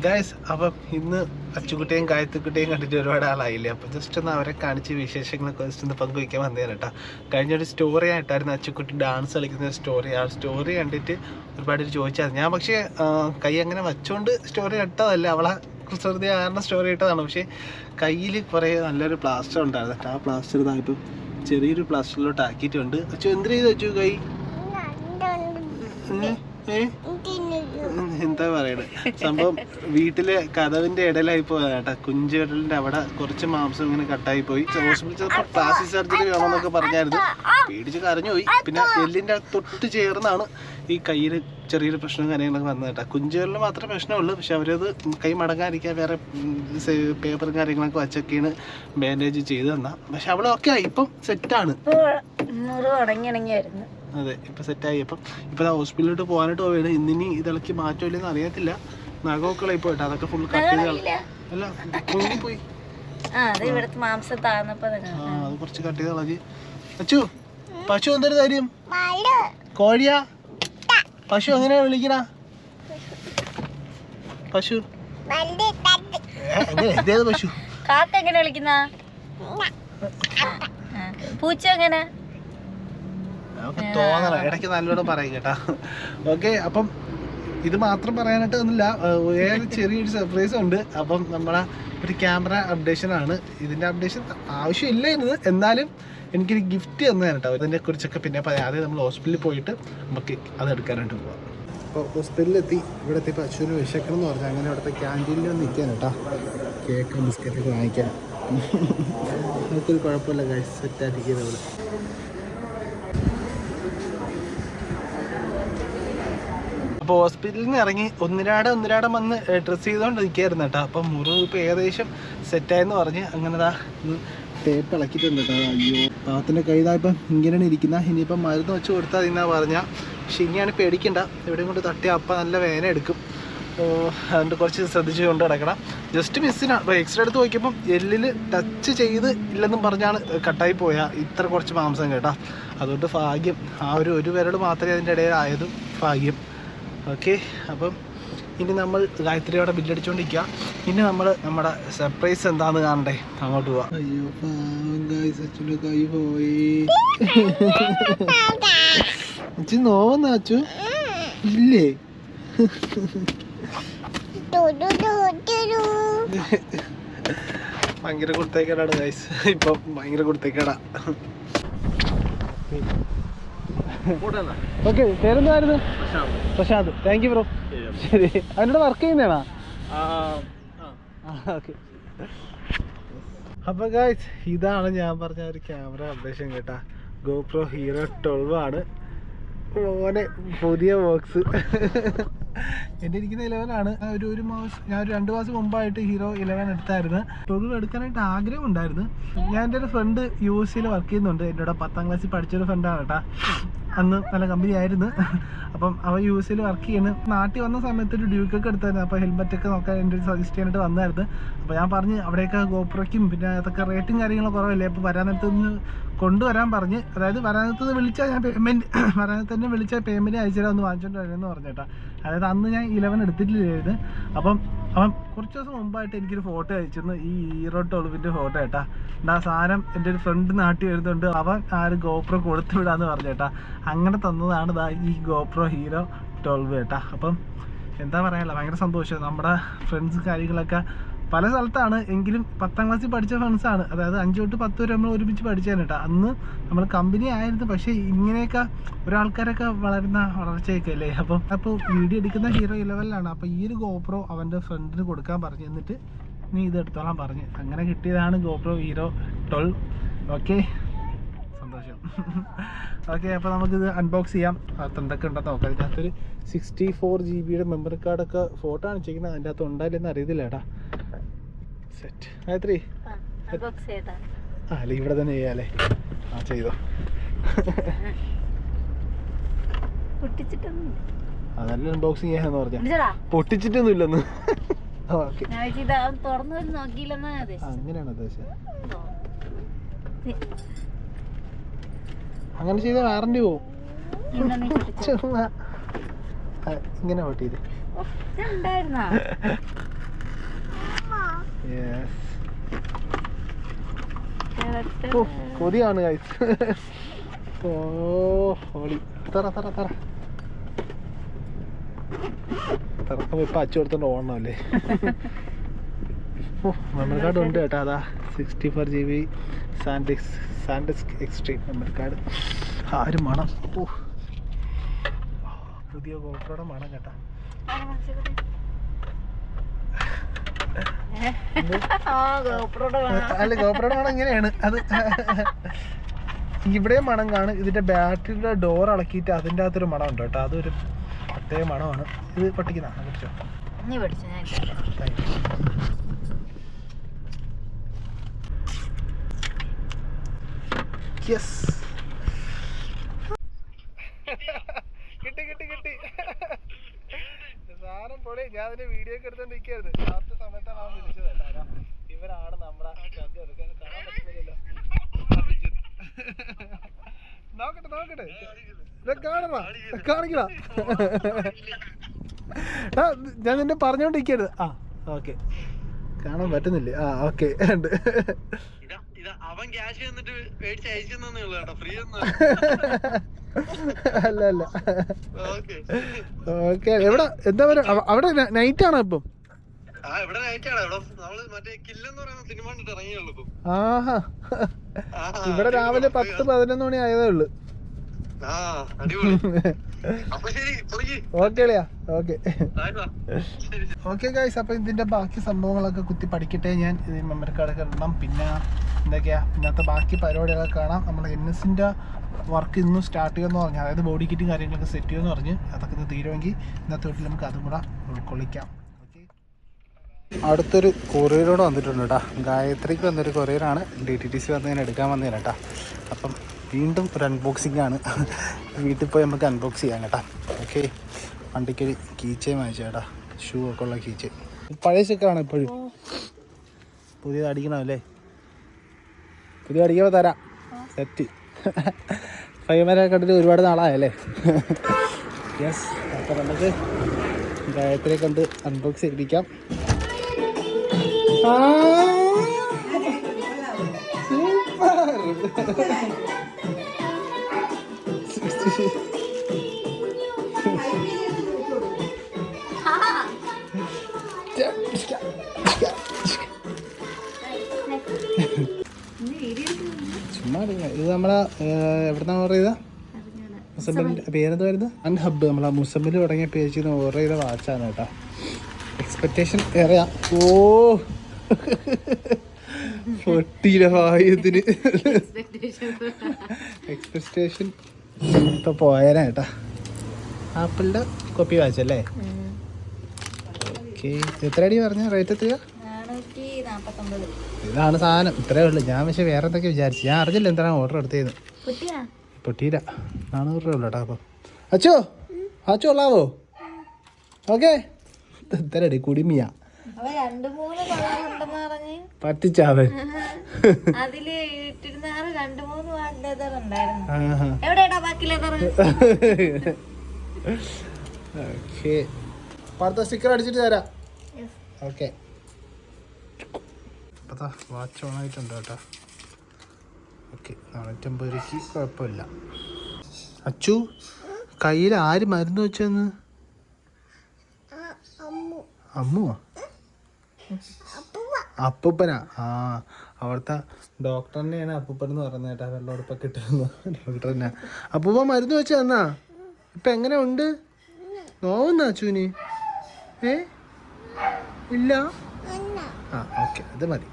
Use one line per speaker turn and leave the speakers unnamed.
Guys, അപ്പം ഇന്ന് അച്ചുകുട്ടിയും കായത്തുക്കുട്ടിയും കണ്ടിട്ട് ഒരുപാട് ആളായില്ലേ. അപ്പം ജസ്റ്റ് ഒന്ന് അവരെ കാണിച്ച് വിശേഷങ്ങളൊക്കെ ജസ്റ്റ് ഒന്ന് പങ്കുവയ്ക്കാൻ വന്നതാണ് കേട്ടോ. കഴിഞ്ഞൊരു സ്റ്റോറി ആയിട്ടായിരുന്നു അച്ചുകുട്ടി ഡാൻസ് കളിക്കുന്ന സ്റ്റോറി. ആ സ്റ്റോറി കണ്ടിട്ട് ഒരുപാട് ചോദിച്ചായിരുന്നു. ഞാൻ പക്ഷേ കൈ അങ്ങനെ വച്ചുകൊണ്ട് സ്റ്റോറി ഇട്ടതല്ല, അവളെ കുസൃതി കാരണം സ്റ്റോറി ഇട്ടതാണ്. പക്ഷേ കയ്യിൽ കുറേ നല്ലൊരു പ്ലാസ്റ്റർ ഉണ്ടായിരുന്നു. ആ പ്ലാസ്റ്റർ ഇതായപ്പോൾ ചെറിയൊരു പ്ലാസ്റ്ററിലോട്ട് ആക്കിയിട്ടുണ്ട്. അച്ചു എന്ത് ചെയ്തു അച്ചു കൈ? എന്താ പറയണേ, സംഭവം വീട്ടിലെ കതവിന്റെ ഇടയിലായി പോയതാ കേട്ടാ. കുഞ്ചുകടലിന്റെ അവിടെ കുറച്ച് മാംസം ഇങ്ങനെ കട്ടായി പോയി. ഹോസ്പിറ്റലിൽ ചെന്നപ്പോൾ പ്ലാസ്റ്റിക് സർജറി വേണമെന്നൊക്കെ പറഞ്ഞായിരുന്നു. പേടിച്ച് കരഞ്ഞു പോയി. പിന്നെ എല്ലിന്റെ തൊട്ട് ചേർന്നാണ് ഈ കയ്യിൽ ചെറിയൊരു പ്രശ്നവും കാര്യങ്ങളൊക്കെ വന്നത് കേട്ടോ. കുഞ്ചുകടലിന് മാത്രമേ പ്രശ്നമുള്ളൂ. പക്ഷെ അവരത് കൈ മടങ്ങാതിരിക്കാൻ വേറെ പേപ്പറും കാര്യങ്ങളൊക്കെ വച്ചൊക്കെയാണ് ബാൻഡേജ് ചെയ്ത് തന്നാ. പക്ഷെ അവളൊക്കെ ഇപ്പം സെറ്റാണ്. അതെ, ഇപ്പം സെറ്റായി. ഇപ്പം ഹോസ്പിറ്റലിലോട്ട് പോകാനായിട്ട് പോവുകയാണ്. ഇന്നിനി ഇതിളക്കി മാറ്റമില്ലെന്ന് അറിയത്തില്ല. നഖമൊക്കെ പോയിട്ട് അതൊക്കെ ഫുൾ കട്ട് ചെയ്ത് അല്ല പൊങ്ങിപ്പോയി. അത് കുറച്ച് കട്ട് ചെയ്ത് കളഞ്ഞ്. അച്ചു, പശു എന്തൊരു കാര്യം? കോഴിയാ? പശു എങ്ങനെയാ വിളിക്കണ? പശു എന്തേത് പശു?
കാക്ക എങ്ങനെ വിളിക്കുന്ന? പൂച്ച എങ്ങനെ?
തോന്നണം, ഇടയ്ക്ക് നല്ലോണം പറയും കേട്ടാ. ഓക്കെ, അപ്പം ഇത് മാത്രം പറയാനായിട്ട് ഒന്നുമില്ല. വേറെ ചെറിയൊരു സർപ്രൈസ് ഉണ്ട്. അപ്പം നമ്മളെ ഒരു ക്യാമറ അപ്ഡേഷൻ ആണ്. ഇതിന്റെ അപ്ഡേഷൻ ആവശ്യമില്ലായിരുന്നു, എന്നാലും എനിക്കൊരു ഗിഫ്റ്റ് തന്നതാണ് കേട്ടോ. ഇതിനെ കുറിച്ചൊക്കെ പിന്നെ പറയാം. ആദ്യം നമ്മൾ ഹോസ്പിറ്റലിൽ പോയിട്ട് നമുക്ക് അത് എടുക്കാനായിട്ട് പോവാം. അപ്പോൾ ഹോസ്പിറ്റലിലെത്തി. ഇവിടെ എത്തിയപ്പോൾ അച്ഛന് വിശക്കണം എന്ന് പറഞ്ഞാൽ അങ്ങനെ അവിടുത്തെ ക്യാൻറ്റീനിൽ ഒന്ന് നിൽക്കാൻ കേട്ടോ. കേക്കും ബിസ്ക്കറ്റൊക്കെ വാങ്ങിക്കാൻ. നമുക്കൊരു കുഴപ്പമില്ല ഗൈസ്, സെറ്റായിരിക്കുന്നത് ഇവിടെ. അപ്പോൾ ഹോസ്പിറ്റലിൽ നിന്ന് ഇറങ്ങി ഒന്നിരാടം വന്ന് ഡ്രസ്സ് ചെയ്തുകൊണ്ട് നിൽക്കുകയായിരുന്നു കേട്ടോ. അപ്പം മുറിവ് ഇപ്പോൾ ഏകദേശം സെറ്റായെന്ന് പറഞ്ഞ് അങ്ങനെ ടേപ്പ് ഇളക്കിയിട്ടുണ്ട് കേട്ടോ. അയ്യോ, പാവത്തിൻ്റെ കൈതായപ്പം ഇങ്ങനെയാണ് ഇരിക്കുന്ന. ഇനിയിപ്പം മരുന്ന് വെച്ച് കൊടുത്താൽ എന്നാ പറഞ്ഞാൽ. പക്ഷെ ഇനിയാണ് പേടിക്കണ്ട, എവിടെയും കൊണ്ട് തട്ടിയാൽ അപ്പം നല്ല വേദന എടുക്കും. അതുകൊണ്ട് കുറച്ച് ശ്രദ്ധിച്ച് കൊണ്ട് കിടക്കണം. ജസ്റ്റ് മിസ്സിനാണ്. ഇപ്പോൾ എക്സ്റേ എടുത്ത് നോക്കിയപ്പം എല്ലിൽ ടച്ച് ചെയ്ത് ഇല്ലെന്നും പറഞ്ഞാണ് കട്ടായി പോയാൽ ഇത്ര കുറച്ച് മാംസം കേട്ടോ. അതുകൊണ്ട് ഭാഗ്യം, ആ ഒരു വിരൽ മാത്രമേ അതിൻ്റെ ഇടയിലായതും ഭാഗ്യം. ഓക്കെ, അപ്പം ഇനി നമ്മൾ ഗായത്രിയോടെ ബില്ലടിച്ചുകൊണ്ടിരിക്കുക. ഇനി നമ്മൾ നമ്മുടെ സർപ്രൈസ് എന്താണെന്ന് കാണണ്ടേ, അങ്ങോട്ട് പോവാം. അയ്യോ അച്ഛൻ്റെ കൈ പോയി. അച്ഛൻ നോവെന്നാ അച്ചു? ഇല്ലേ? ഭയങ്കര കുടുത്തേക്കാടാണ് ഗൈസ്, ഇപ്പം ഭയങ്കര കുടുത്തേക്കാടാ. ഓക്കെ, പേരെന്തായിരുന്നു? പ്രശാന്ത്. Thank you bro. ശരി, അവനോട് വർക്ക് ചെയ്യുന്നതാണോ? ഓക്കെ. അപ്പോൾ ഗൈസ്, ഇതാണ് ഞാൻ പറഞ്ഞ ഒരു ക്യാമറ അപ്ഡേഷൻ കേട്ടാ. GoPro Hero 12 ആണ്. ഓനെ പുതിയ ബോക്സ്. എൻ്റെ ഇരിക്കുന്ന 11 ആണ്. ഒരു മാസം, ഞാൻ ഒരു 2 മാസം മുമ്പായിട്ട് Hero 11 എടുത്തായിരുന്നു. 12 എടുക്കാനായിട്ട് ആഗ്രഹം ഉണ്ടായിരുന്നു. ഞാൻ എൻ്റെ ഒരു ഫ്രണ്ട് USAയിൽ വർക്ക് ചെയ്യുന്നുണ്ട്. എൻ്റെ കൂടെ 10ാം ക്ലാസ്സിൽ പഠിച്ചൊരു ഫ്രണ്ടാണ് കേട്ടോ. അന്ന് നല്ല കമ്പനി ആയിരുന്നു. അപ്പം അവൻ USAയിൽ വർക്ക് ചെയ്യുന്നു. നാട്ടിൽ വന്ന സമയത്ത് ഒരു ഡ്യൂക്കൊക്കെ എടുത്തായിരുന്നു. അപ്പോൾ ഹെൽമെറ്റൊക്കെ നോക്കാൻ എൻ്റെ സജസ്റ്റ് ചെയ്യാനായിട്ട് വന്നായിരുന്നു. അപ്പോൾ ഞാൻ പറഞ്ഞ് അവിടെയൊക്കെ GoProയ്ക്കും പിന്നെ അതൊക്കെ റേറ്റും കാര്യങ്ങളൊക്കെ കുറവല്ലേ, അപ്പോൾ വരാനത്ത് നിന്ന് കൊണ്ടുവരാൻ പറഞ്ഞ്. അതായത് വരാനത്ത് വിളിച്ചാൽ ഞാൻ വരാനത്ത് തന്നെ വിളിച്ചാൽ പേയ്മെൻറ്റ് അയച്ചുതരാം, ഒന്ന് വാങ്ങിച്ചോണ്ട് വരുമെന്ന് പറഞ്ഞേട്ടാ. അതായത് അന്ന് ഞാൻ 11 എടുത്തിട്ടില്ലായിരുന്നു. അപ്പം അവൻ കുറച്ച് ദിവസം മുമ്പായിട്ട് എനിക്കൊരു ഫോട്ടോ അയച്ചിരുന്നു, ഈ Hero 12 ഫോട്ടോ കേട്ടാ. ആ സാധനം എൻ്റെ ഒരു ഫ്രണ്ട് നാട്ടിൽ വരുന്നുണ്ട്, അവൻ GoPro കൊടുത്തു വിടാന്ന് പറഞ്ഞേട്ടാ. അങ്ങനെ തന്നതാണ് ഈ GoPro Hero 12 കേട്ടാ. അപ്പം എന്താ പറയാനുള്ള, ഭയങ്കര സന്തോഷം. നമ്മുടെ ഫ്രണ്ട്സ് കാര്യങ്ങളൊക്കെ പല സ്ഥലത്താണ്, എങ്കിലും 10ാം ക്ലാസ്സിൽ പഠിച്ച ഫ്രണ്ട്സാണ്. അതായത് 5 തൊട്ട് 10 വരെ നമ്മൾ ഒരുമിച്ച് പഠിച്ചതാണ് കേട്ടോ. അന്ന് നമ്മൾ കമ്പനി ആയിരുന്നു, പക്ഷേ ഇങ്ങനെയൊക്കെ ഒരാൾക്കാരൊക്കെ വളർച്ചയൊക്കെ അല്ലേ. അപ്പോൾ വീഡിയോ എടുക്കുന്ന Hero 11 അപ്പോൾ ഈ ഒരു GoPro അവൻ്റെ ഫ്രണ്ടിന് കൊടുക്കാൻ പറഞ്ഞു. എന്നിട്ട് നീ ഇത് എടുത്തോളാൻ പറഞ്ഞ് അങ്ങനെ കിട്ടിയതാണ് GoPro Hero 12. ഓക്കെ, സന്തോഷം. ഓക്കെ, അപ്പോൾ നമുക്കിത് അൺബോക്സ് ചെയ്യാം. അത് എന്തൊക്കെ ഉണ്ടെന്ന് നോക്കാം. ഇതിനകത്തൊരു 64 GB മെമ്മറി കാർഡൊക്കെ ഫോട്ടോ ആണ് ചെയ്യുന്നത്. അതിൻ്റെ അകത്ത് ഉണ്ടായില്ലെന്ന് അറിയത്തില്ല കേട്ടാ. സെറ്റ് ഗായത്രി, അല്ല ഇവിടെ തന്നെ ചെയ്യാല്ലേ? ചെയ്തോ. അതല്ല അൺബോക്സിങ് ചെയ്യാന്ന് പറഞ്ഞ, പൊട്ടിച്ചിട്ടൊന്നും ഇല്ലെന്ന്. അങ്ങനെയാണ് ഉദ്ദേശം. അങ്ങനെ ചെയ്ത വാറണ്ടി പോവും. ഇങ്ങനെ പൊട്ടിയത്
ഉണ്ടായിരുന്നോ?
കൊതിയാണ് ഗൈസ്. ഓ ഹോളി തറ തറ തറ തറക്കുമ്പോ ഇപ്പൊ അച്ചു എടുത്തോണ്ട് ഓടണമല്ലേ. ഓ മെമ്മറി കാർഡ് ഉണ്ട് കേട്ടോ. അതാ 64 GB SanDisk extreme memory card. ആ ഒരു മണം. ഓ പുതിയ ഗോപ്രോയുടെ മണം കേട്ടാ. അല്ല ഗോപ്രോയുടെ മണം ഇങ്ങനെയാണ്. അത് ഇവിടെ മണം കാണും. ഇതിന്റെ ബാറ്ററിയുടെ ഡോർ ഇളക്കിയിട്ട് അതിൻ്റെ അകത്തൊരു മണം ഉണ്ട് കേട്ടോ. അതൊരു പ്രത്യേക മണമാണ്. ഇത് പൊട്ടിക്കുന്ന പിടിച്ചോ. യെസ് കിട്ടി കിട്ടി കിട്ടി സാധനം പൊളി. ഞാൻ അതിന്റെ വീഡിയോ ഒക്കെ എടുത്തോണ്ടിരിക്കരുത്. കറക്റ്റ് സമയത്താണ് അവൻ വിളിച്ചത്. ഇവരാണ് നമ്മളെ എടുക്കാൻ കാണാൻ പറ്റുന്നില്ലല്ലോ. നോക്കട്ടെ നോക്കട്ടെ കാണിക്കടാ. ഞാൻ നിന്നെ പറഞ്ഞോണ്ടിരിക്കരുത്. ആ ഓക്കെ കാണാൻ പറ്റുന്നില്ലേ? ആ ഓക്കെ ഉണ്ട്. അല്ല അല്ല ഓക്കെ. എവിടെ എന്താ പറയുക? അവിടെ നൈറ്റ് ആണോ ഇപ്പം? ആഹാ ഇവിടെ രാവിലെ 10-11 മണി ആയതേ ഉള്ളു. Okay okay guys. അപ്പൊ ഇതിന്റെ ബാക്കി സംഭവങ്ങളൊക്കെ കുത്തി പഠിക്കട്ടെ ഞാൻ. ഇത് മെമ്മറി കാർഡൊക്കെ ഇടണം. പിന്നെ എന്തൊക്കെയാ ഇന്നത്തെ ബാക്കി പരിപാടികളൊക്കെ കാണാം. നമ്മൾ NSന്റെ വർക്ക് ഇന്നും സ്റ്റാർട്ട് ചെയ്യുമെന്ന് പറഞ്ഞു. അതായത് ബോഡി കിറ്റും കാര്യങ്ങളൊക്കെ സെറ്റ് ചെയ്യുമെന്ന് പറഞ്ഞ് അതൊക്കെ ഇത് തീരുമെങ്കിൽ ഇന്നത്തെ വീട്ടിൽ നമുക്ക് അതും കൂടെ ഉൾക്കൊള്ളിക്കാം. അടുത്തൊരു കൊറിയറോട് വന്നിട്ടുണ്ട് കേട്ടോ. ഗായത്രിക്ക് വന്നൊരു കൊറിയറാണ്. DTTC വന്ന് ഞാൻ എടുക്കാൻ വന്നേനെ കേട്ടോ. അപ്പം വീണ്ടും ഒരു അൺബോക്സിംഗ് ആണ്. വീട്ടിൽ പോയി നമുക്ക് അൺബോക്സ് ചെയ്യാം കേട്ടോ. ഓക്കെ. വണ്ടിക്കൊരു കീച്ചയും വാങ്ങിച്ചു കേട്ടോ. ഷൂ ഒക്കെ ഉള്ള കീച്ചയും. പഴയ സ്റ്റിക്കറാണ് ഇപ്പോഴും. പുതിയത് അടിക്കണമല്ലേ? പുതിയ അടിക്കുമ്പോൾ തരാം. സെറ്റ് 5 കണ്ടിട്ട് ഒരുപാട് നാളായല്ലേ? യെസ്. അപ്പോൾ നമുക്ക് ഗായത്രിയെ കണ്ട് അൺബോക്സ് ചെയ്യിപ്പിക്കാം. ചുമ്മാ ഇത് നമ്മളെ എവിടുന്നാ ഓർഡർ ചെയ്ത? മുസമ്മിലിൻ്റെ പേരെന്തായിരുന്നു? അൺഹബ്. നമ്മളാ മുസമ്മിൽ തുടങ്ങിയ പേജിൽ നിന്ന് ഓർഡർ ചെയ്ത വാച്ചാണ് കേട്ടോ. എക്സ്പെക്റ്റേഷൻ ഏറെയാ. ഓ പൊട്ടിയില്ല വായത്തിന്. എക്സ്പെക്റ്റേഷൻ ഇപ്പൊ പോയാലാ കേട്ടാ. ആപ്പിളിന്റെ കോപ്പി വാച്ചല്ലേ? ഓക്കെ. എത്ര അടി പറഞ്ഞ റേറ്റ്? എത്രയാ? ഇതാണ് സാധനം. ഇത്രേ ഉള്ളു. ഞാൻ പക്ഷെ വേറെ എന്തൊക്കെ വിചാരിച്ചു. ഞാൻ അറിഞ്ഞില്ല എന്താണ് ഓർഡർ എടുത്തത്. പൊട്ടിയില്ല. 400 രൂപ ഉള്ളു കേട്ടോ. അപ്പോൾ അച്ചു ഉള്ളാവോ? ഓക്കെ. എത്രടി കുടിമിയാ പറ്റിച്ചാവൻ. അടുത്ത സ്റ്റിക്കർ അടിച്ചിട്ട് തരാം. ഓക്കെ. അപ്പോൾ വാച്ച് ഓൺ ആയിട്ടുണ്ട് കേട്ടോ. ഓക്കെ. 450 രൂപയ്ക്ക് കുഴപ്പമില്ല. അച്ചു കയ്യിൽ ആര് മരുന്ന് വെച്ചെന്ന്? അമ്മുവാ? അപ്പൂപ്പനാ? ആ അവിടുത്തെ ഡോക്ടർ തന്നെയാണ് അപ്പൂപ്പൻ എന്ന് പറയുന്നത് കേട്ടാ. വെള്ളമുടുപ്പൊക്കെ ഇട്ടിരുന്നു ഡോക്ടർ തന്നെ. അപ്പൂപ്പ മരുന്ന് വെച്ച് തന്നാ? ഇപ്പം എങ്ങനെ ഉണ്ട്? നോവുന്നാ അച്ചുവിന്? ഇല്ല? ആ ഓക്കെ. അത് മതി.